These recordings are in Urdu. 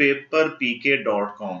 paperpk.com।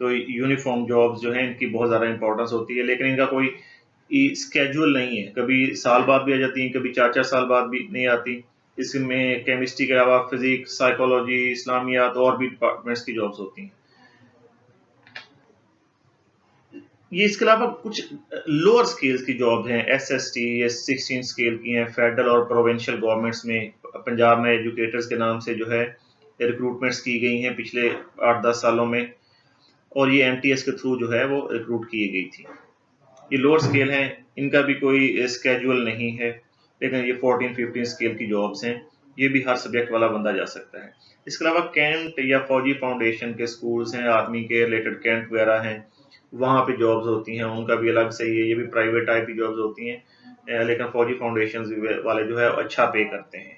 تو یونیفارم جابز جو ہیں ان کی بہت زیادہ امپورٹنس ہوتی ہے، لیکن ان کا کوئی اسکیجول نہیں ہے، کبھی سال بعد بھی آ جاتی ہیں، کبھی 4 سال بعد بھی نہیں آتی۔ اس میں کیمسٹری کے علاوہ فزکس، سائیکالوجی، اسلامیات اور بھی ڈپارٹمنٹس کی جابز ہوتی ہیں۔ یہ اس کے علاوہ کچھ لوور اسکیل کی جاب ہیں، ایس ایس ٹی یہ 16 اسکیل کی ہیں، فیڈرل اور پروونشل گورنمنٹس میں۔ پنجاب میں ایجوکیٹرز کے نام سے جو ہے ریکروٹمنٹس کی گئی ہیں پچھلے 8-10 سالوں میں، اور یہ ایم ٹی ایس کے تھرو جو ہے وہ ریکروٹ کی گئی تھی۔ یہ لوور اسکیل ہیں، ان کا بھی کوئی اسکیجول نہیں ہے، لیکن یہ 14-15 اسکیل کی جابس ہیں، یہ بھی ہر سبجیکٹ والا بندہ جا سکتا ہے۔ اس کے علاوہ کینٹ یا فوجی فاؤنڈیشن کے سکولز ہیں، آرمی کے ریلیٹڈ کینٹ وغیرہ ہیں، وہاں پہ جابز ہوتی ہیں، ان کا بھی الگ سے یہ بھی پرائیویٹ ٹائپ کی جابز ہوتی ہیں، لیکن فوجی فاؤنڈیشن والے جو ہے اچھا پے کرتے ہیں،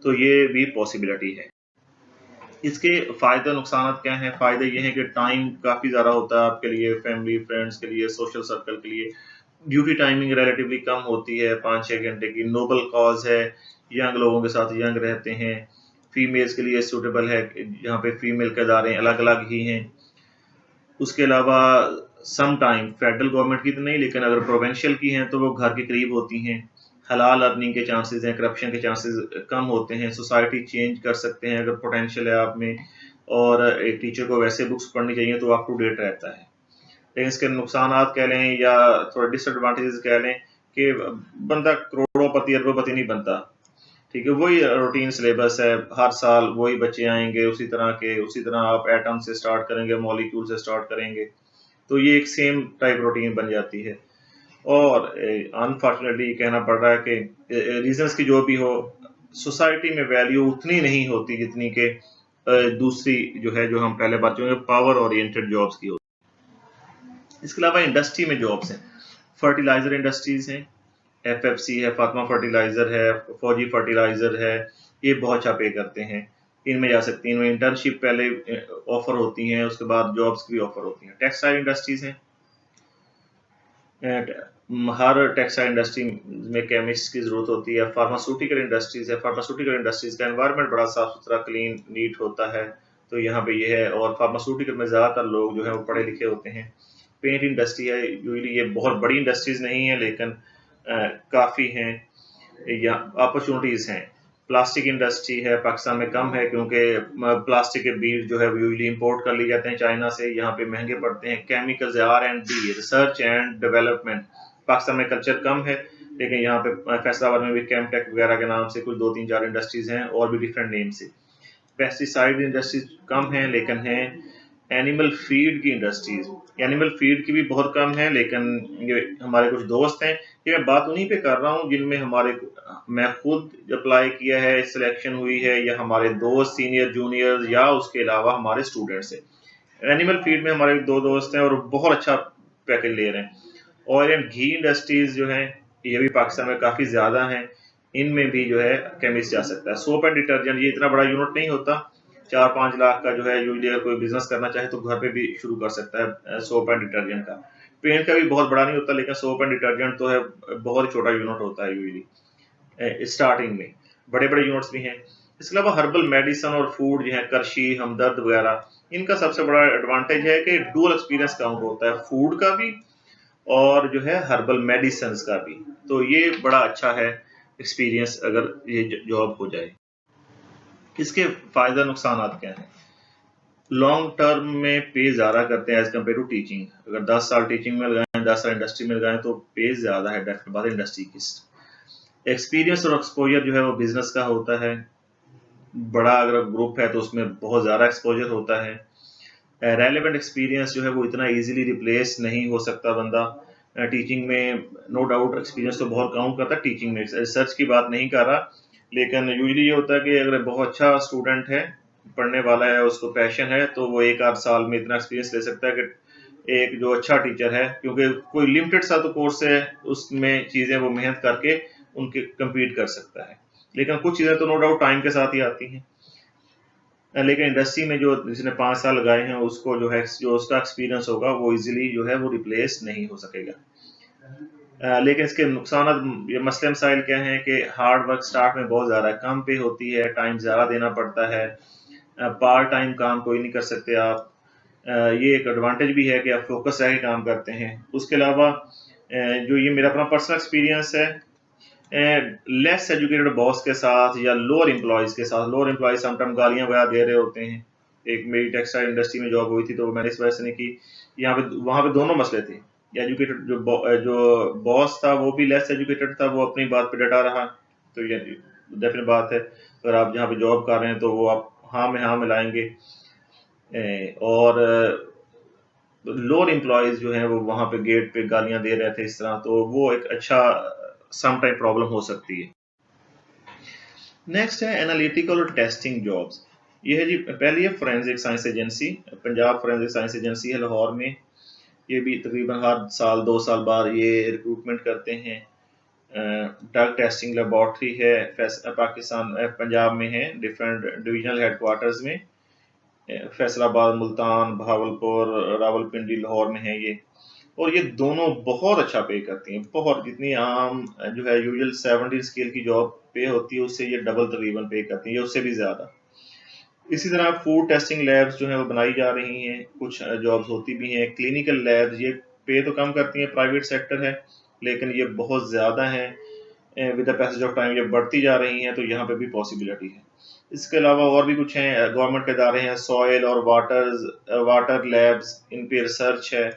تو یہ بھی پاسبلٹی ہے۔ اس کے فائدے و نقصانات کیا ہیں؟ فائدے یہ ہیں کہ ٹائم کافی زیادہ ہوتا ہے آپ کے لیے، فیملی فرینڈس کے لیے، سوشل سرکل کے لیے۔ ڈیوٹی ٹائمنگ ریلیٹیولی کم ہوتی ہے، 5-6 گھنٹے کی، نوبل کاز ہے، ینگ لوگوں کے ساتھ ینگ رہتے ہیں، فیمیلز کے لیے سوٹیبل ہے، جہاں پہ فیمیل کے ادارے الگ الگ ہی ہیں۔ اس کے علاوہ سم ٹائم فیڈرل گورنمنٹ کی تو نہیں، لیکن اگر پروونشل کی ہیں تو وہ گھر کے قریب ہوتی ہیں، حلال ارننگ کے چانسز ہیں، کرپشن کے چانسز کم ہوتے ہیں، سوسائٹی چینج کر سکتے ہیں اگر پوٹینشیل ہے آپ میں، اور ایک ٹیچر کو ویسے بکس پڑھنی چاہیے تو اپ ٹو ڈیٹ رہتا ہے۔ لیکن اس کے نقصانات کہہ لیں یا تھوڑے ڈس ایڈوانٹیجز کہہ لیں کہ بندہ کروڑوں پتی اربوں پتی نہیں بنتا، ٹھیک ہے، وہی روٹین سلیبس ہے، ہر سال وہی بچے آئیں گے اسی طرح آپ ایٹم سے سٹارٹ کریں گے، مالیکیول سے سٹارٹ کریں گے، تو یہ ایک سیم ٹائپ روٹین بن جاتی ہے۔ اور انفارچونیٹلی یہ کہنا پڑ رہا ہے کہ ریزنس کی جو بھی ہو، سوسائٹی میں ویلیو اتنی نہیں ہوتی جتنی کہ دوسری جو ہے جو ہم پہلے بات کریں گے پاور اورینٹڈ جابس کی ہوتی۔ اس کے علاوہ انڈسٹری میں جابس ہیں، فرٹیلائزر انڈسٹریز ہیں، ایف ایف سی ہے، فاطمہ فرٹیلائزر ہے، فوجی فرٹیلائزر ہے، یہ بہت اچھا پے کرتے ہیں، ان میں جا سکتی ہیں، ان میں انٹرنشپ پہلے آفر ہوتی ہیں، اس کے بعد جابس کی بھی آفر ہوتی ہیں۔ ٹیکسٹائل انڈسٹریز ہیں، ہر ٹیکسٹائل انڈسٹری میں کیمسٹ کی ضرورت ہوتی ہے۔ فارماسوٹیکل انڈسٹریز ہے، فارماسوٹیکل انڈسٹریز کا انوائرمنٹ بڑا صاف ستھرا، کلین، نیٹ ہوتا ہے، تو یہاں پہ یہ ہے، اور فارماسوٹیکل میں زیادہ تر لوگ جو ہے وہ پڑھے لکھے ہوتے ہیں۔ پینٹ انڈسٹری ہے، یوزلی یہ بہت بڑی انڈسٹریز نہیں ہیں لیکن کافی ہیں، یا اپرچونٹیز ہیں۔ پلاسٹک انڈسٹری ہے، پاکستان میں کم ہے کیونکہ پلاسٹک کے بیڈ جو ہے وہ یوزلی امپورٹ کر لی جاتے ہیں چائنا سے، یہاں پہ مہنگے پڑتے ہیں۔ Chemicals R&D research and development, Pakistan میں کلچر کم ہے، لیکن یہاں پہ فیصل آباد میں بھی کیم ٹیک وغیرہ کے نام سے کچھ 2-3-4 انڈسٹریز ہیں، اور بھی ڈفرینٹ نیم سے۔ پیسٹی سائڈ انڈسٹریز کم ہیں لیکن ہیں۔ اینیمل فیڈ کی انڈسٹریز، اینیمل فیڈ کی بھی بہت کم ہے، لیکن یہ ہمارے کچھ دوست ہیں، یہ میں بات انہیں پہ کر رہا ہوں جن میں میں خود اپلائی کیا ہے، سلیکشن ہوئی ہے، یا ہمارے دوست سینئر جونیئر، یا اس کے علاوہ ہمارے اسٹوڈنٹس ہیں۔ اینیمل فیڈ میں ہمارے 2 دوست ہیں اور بہت اچھا پیکج لے رہے ہیں۔ آئل اینڈ گھی انڈسٹریز جو ہیں یہ بھی پاکستان میں کافی زیادہ ہیں، ان میں بھی جو ہے کیمسٹ جا سکتا ہے۔ سوپ اینڈ ڈٹرجنٹ، یہ اتنا بڑا یونٹ نہیں ہوتا، 4-5 لاکھ کا جو ہے یوزلی اگر کوئی بزنس کرنا چاہے تو گھر پہ بھی شروع کر سکتا ہے سوپ اینڈ ڈٹرجنٹ کا۔ پینٹ کا بھی بہت بڑا نہیں ہوتا، لیکن سوپ اینڈ ڈٹرجنٹ تو ہے بہت چھوٹا یونٹ ہوتا ہے یوزلی اسٹارٹنگ میں، بڑے بڑے یونٹس بھی ہیں۔ اس کے علاوہ ہربل میڈیسن اور فوڈ جو ہیں، کرشی، ہمدرد وغیرہ، ان کا سب سے بڑا ایڈوانٹیج ہے کہ ڈول ایکسپیرینس کاؤنٹ ہوتا ہے، فوڈ کا بھی اور جو ہے ہربل میڈیسنز کا بھی، تو یہ بڑا اچھا ہے ایکسپیرینس اگر یہ جاب ہو جائے۔ اس کے فائدہ نقصانات کیا ہیں؟ لانگ ٹرم میں پے زیادہ کرتے ہیں ایز کمپیئر ٹو ٹیچنگ، اگر 10 سال ٹیچنگ میں لگائیں، 10 سال انڈسٹری میں لگائیں تو پے زیادہ ہے، ڈیفینیٹ بات انڈسٹری کی۔ ایکسپیرینس اور ایکسپوجر جو ہے وہ بزنس کا ہوتا ہے، بڑا اگر گروپ ہے تو اس میں بہت زیادہ ایکسپوجر ہوتا ہے۔ ریلیونٹ ایکسپیرینس جو ہے وہ اتنا ایزیلی ریپلیس نہیں ہو سکتا بندہ، ٹیچنگ میں نو ڈاؤٹ ایکسپیرینس تو بہت کاؤنٹ کرتا ہے ٹیچنگ میں، ریسرچ کی بات نہیں کر رہا، لیکن یوزلی یہ ہوتا ہے کہ اگر بہت اچھا اسٹوڈنٹ ہے، پڑھنے والا ہے، اس کو پیشن ہے، تو وہ 1-8 سال میں اتنا ایکسپیرینس لے سکتا ہے کہ ایک جو اچھا ٹیچر ہے، کیونکہ کوئی لمیٹڈ سا تو کورس ہے، اس میں چیزیں وہ محنت کر کے ان کے کمپیٹ کر سکتا ہے، لیکن کچھ چیزیں تو نو ڈاؤٹ ٹائم کے ساتھ ہی آتی ہیں۔ لیکن انڈسٹری میں جو جس نے 5 سال لگائے ہیں، اس کو جو ہے جو اس کا ایکسپیرینس ہوگا وہ ایزیلی جو ہے وہ ریپلیس نہیں ہو سکے گا۔ لیکن اس کے نقصانات، یہ مسئلے مسائل کیا ہیں کہ ہارڈ ورک سٹارٹ میں بہت زیادہ کم پے ہوتی ہے، ٹائم زیادہ دینا پڑتا ہے، پارٹ ٹائم کام کوئی نہیں کر سکتے آپ، یہ ایک ایڈوانٹیج بھی ہے کہ آپ فوکس رہ کے کام کرتے ہیں. اس کے علاوہ جو یہ میرا اپنا پرسنل ایکسپیرینس ہے لیس ایجوکیٹڈ باس کے ساتھ یا لوور امپلائیز کے ساتھ. لوور امپلائیز سم ٹائم گالیاں وغیرہ دے رہے ہوتے ہیں. ایک میری ٹیکسٹائل انڈسٹری میں جاب ہوئی تھی تو میں نے اس وجہ سے نہیں کی. یہاں پہ وہاں پہ دونوں مسئلے تھے. ایجوکیٹڈ جو باس تھا وہ بھی لیس ایجوکیٹڈ تھا, وہ اپنی بات پہ ڈٹا رہا. تو یہ ڈیفینیٹ بات ہے اگر آپ جہاں پہ جاب کر رہے ہیں تو وہ آپ ہاں ملائیں گے. اور لوور امپلائیز جو ہیں وہ وہاں پہ گیٹ پہ گالیاں دے رہے تھے اس طرح, تو وہ ایک اچھا سم ٹائم پرابلم ہو سکتی ہے. نیکسٹ ہے انالیٹیکل اور ٹیسٹنگ جابس. یہ ہے جی پہلی ہے forensic science agency. Punjab forensic science agency ہے لاہور میں. یہ بھی تقریباً ہر سال 2 سال بعد یہ ریکروٹمنٹ کرتے ہیں. ڈرگ ٹیسٹنگ لیبارٹری ہے پاکستان پنجاب میں ہے ڈفرینٹ ڈویژنل ہیڈ کوارٹرز میں. فیصل آباد, ملتان, بہاولپور, راولپنڈی, لاہور میں ہے یہ. اور یہ دونوں بہت اچھا پے کرتی ہیں, بہت. جتنی عام جو ہے یوزل 70 اسکیل کی جاب پے ہوتی ہے اس سے یہ ڈبل تقریباً پے کرتی ہیں, یہ اس سے بھی زیادہ. اسی طرح فوڈ ٹیسٹنگ لیبس جو ہیں وہ بنائی جا رہی ہیں, کچھ جابس ہوتی بھی ہیں. کلینکل لیبس یہ پے تو کم کرتی ہیں, پرائیویٹ سیکٹر ہے, لیکن یہ بہت زیادہ ہیں. With the passage of time یہ بڑھتی جا رہی ہیں, تو یہاں پہ بھی پاسبلٹی ہے. اس کے علاوہ اور بھی کچھ ہیں گورنمنٹ کے ادارے ہیں, سوئل اور واٹر لیبس, ان پہ ریسرچ ہے.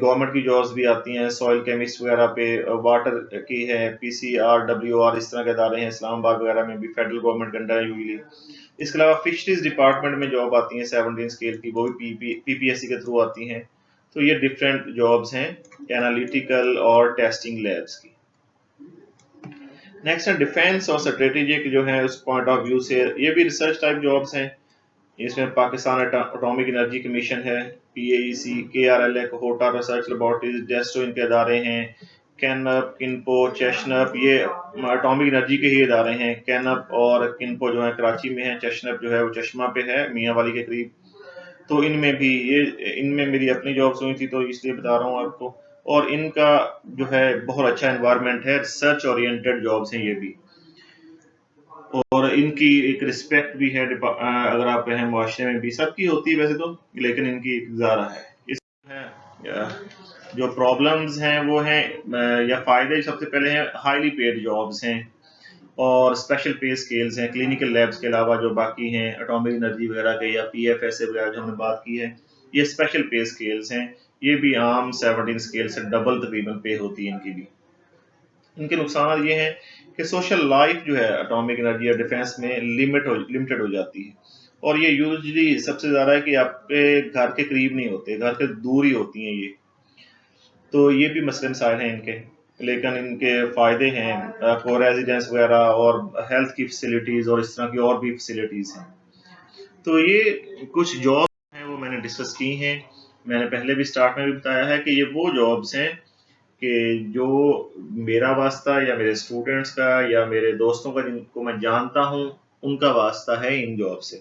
گورنمنٹ کی جابس بھی آتی ہیں سوئل کیمسٹ وغیرہ پہ, واٹر کی ہے, PCR, WR, اس طرح کے ادارے ہیں. اسلام آباد وغیرہ میں بھی فیڈرل گورنمنٹ کے انڈر ہے یوزلی. اس کے علاوہ فشریز ڈپارٹمنٹ میں جاب آتی ہیں 17 اسکیل کی, وہ بھی PPSC کے تھرو آتی ہیں. تو یہ ڈفرینٹ جابس ہیں انالیٹیکل اور ٹیسٹنگ لیبس کی. نیکسٹ ہے ڈیفینس اور اسٹریٹجک جو ہے اس پوائنٹ آف ویو سے, یہ بھی ریسرچ ٹائپ جابس ہیں. اس میں پاکستان اٹامک انرجی کمیشن ہے, PAEC, KRLA, کوہوٹا ریسرچ لیبارٹریز, ڈیسٹو ان کے ادارے ہیں. کینپ, کنپو, چیشنپ, یہ اٹامک انرجی کے ہی ادارے ہیں. کینپ اور کنپو جو ہے کراچی میں ہے, چیشنپ جو ہے وہ چشمہ پہ ہے, میاں والی کے قریب. تو ان میں بھی ان میں میری اپنی جابس ہوئی تھی تو اس لیے بتا رہا ہوں آپ کو. اور ان کا جو ہے بہت اچھا انوائرمنٹ ہے, ریسرچ اورینٹڈ جابس ہیں یہ بھی. اور ان کی ایک رسپیکٹ بھی ہے, اگر آپ کہیں معاشرے میں بھی سب کی ہوتی ہے ویسے تو, لیکن ان کی ایک زیادہ ہے. اس ہے جو پرابلمز ہیں وہ ہیں یا فائدے سب سے پہلے ہیں, ہائیلی پیڈ جابس ہیں اور اسپیشل پے اسکیلز ہیں. کلینکل لیبس کے علاوہ جو باقی ہیں اٹامک انرجی وغیرہ کے یا PFSA وغیرہ جو ہم نے بات کی ہے, یہ اسپیشل پے اسکیلز ہیں. یہ بھی عام 17 اسکیل سے ڈبل تقریباً پے ہوتی ہے ان کی بھی. ان کے نقصانات یہ ہیں کہ سوشل لائف جو ہے اٹامک انرجی یا ڈیفینس میں لمیٹڈ ہو جاتی ہے. اور یہ یوزلی سب سے زیادہ ہے کہ آپ کے گھر کے قریب نہیں ہوتے, گھر کے دور ہی ہوتی ہیں یہ. تو یہ بھی مسئلے مسائل ہیں ان کے, لیکن ان کے فائدے ہیں کو ریزیڈنس وغیرہ اور ہیلتھ کی فیسلٹیز اور اس طرح کی اور بھی فیسلٹیز ہیں. تو یہ کچھ جاب ہیں وہ میں نے ڈسکس کی ہیں. میں نے پہلے بھی سٹارٹ میں بھی بتایا ہے کہ یہ وہ جابس ہیں کہ جو میرا واسطہ یا میرے اسٹوڈنٹس کا یا میرے دوستوں کا جن کو میں جانتا ہوں ان کا واسطہ ہے ان جاب سے.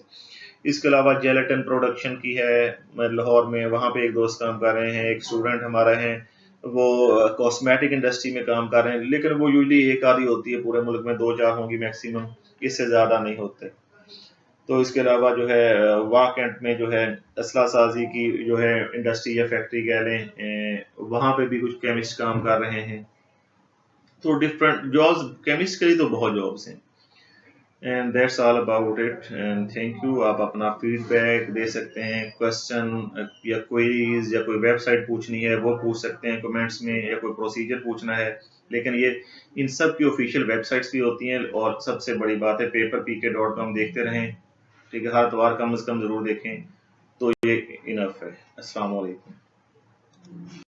اس کے علاوہ جیلیٹن پروڈکشن کی ہے لاہور میں, وہاں پہ ایک دوست کام کر رہے ہیں. ایک اسٹوڈنٹ ہمارا ہیں وہ کاسمیٹک انڈسٹری میں کام کر رہے ہیں, لیکن وہ یوزلی ایک آدھی ہوتی ہے پورے ملک میں, 2-4 ہوں گی میکسیمم, اس سے زیادہ نہیں ہوتے. تو اس کے علاوہ جو ہے واہ کینٹ میں جو ہے اسلحہ سازی کی جو ہے انڈسٹری یا فیکٹری کہہ لیں, وہاں پہ بھی کچھ کیمسٹ کام کر رہے ہیں. تو ڈفرینٹ جابس کیمسٹ کے لیے تو بہت جابس ہیں. And that's all about it, and thank you. آپ اپنا فیڈ بیک دے سکتے ہیں, کوشچن یا کوئریز یا کوئی ویب سائٹ پوچھنی ہے وہ پوچھ سکتے ہیں کمنٹس میں, یا کوئی پروسیجر پوچھنا ہے. لیکن یہ ان سب کی آفیشیل ویب سائٹس بھی ہوتی ہیں, اور سب سے بڑی بات ہے paperpk.com دیکھتے رہیں, ٹھیک ہے, ہر اتوار کم از کم ضرور دیکھیں. تو یہ انف ہے. السلام علیکم.